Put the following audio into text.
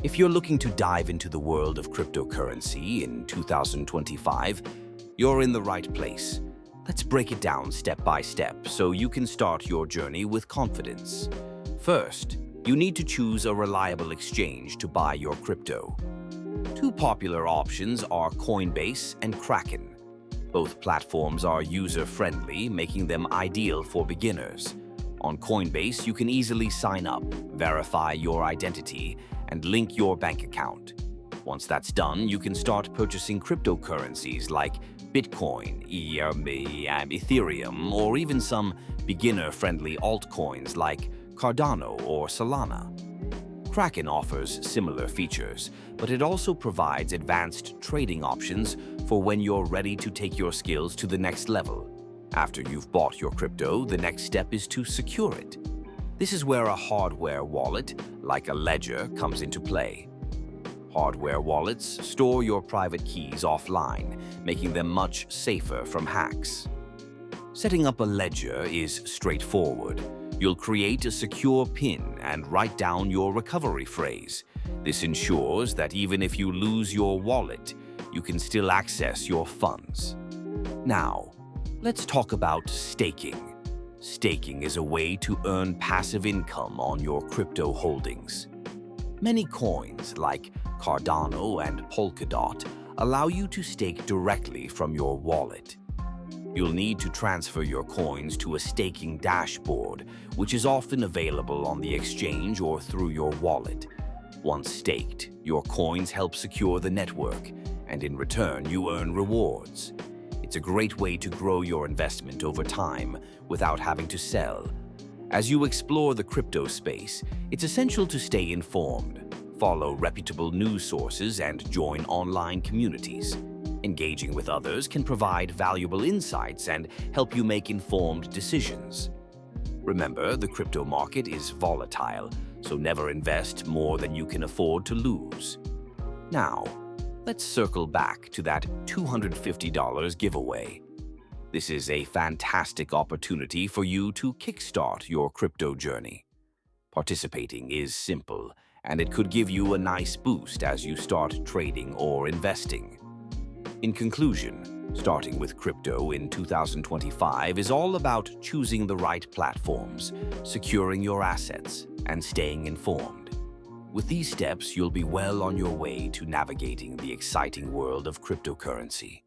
If you're looking to dive into the world of cryptocurrency in 2025, you're in the right place. Let's break it down step by step so you can start your journey with confidence. First, you need to choose a reliable exchange to buy your crypto. Two popular options are Coinbase and Kraken. Both platforms are user-friendly, making them ideal for beginners. On Coinbase, you can easily sign up, verify your identity, and link your bank account. Once that's done, you can start purchasing cryptocurrencies like Bitcoin, Ethereum, or even some beginner-friendly altcoins like Cardano or Solana. Kraken offers similar features, but it also provides advanced trading options for when you're ready to take your skills to the next level. After you've bought your crypto, the next step is to secure it. This is where a hardware wallet, like a ledger, comes into play. Hardware wallets store your private keys offline, making them much safer from hacks. Setting up a ledger is straightforward. You'll create a secure PIN and write down your recovery phrase. This ensures that even if you lose your wallet, you can still access your funds. Now, let's talk about staking. Staking is a way to earn passive income on your crypto holdings. Many coins, like Cardano and Polkadot, allow you to stake directly from your wallet. You'll need to transfer your coins to a staking dashboard, which is often available on the exchange or through your wallet. Once staked, your coins help secure the network, and in return, you earn rewards. It's a great way to grow your investment over time without having to sell. As you explore the crypto space, it's essential to stay informed, follow reputable news sources, and join online communities. Engaging with others can provide valuable insights and help you make informed decisions. Remember, the crypto market is volatile, so never invest more than you can afford to lose. Now, let's circle back to that $250 giveaway. This is a fantastic opportunity for you to kickstart your crypto journey. Participating is simple, and it could give you a nice boost as you start trading or investing. In conclusion, starting with crypto in 2025 is all about choosing the right platforms, securing your assets, and staying informed. With these steps, you'll be well on your way to navigating the exciting world of cryptocurrency.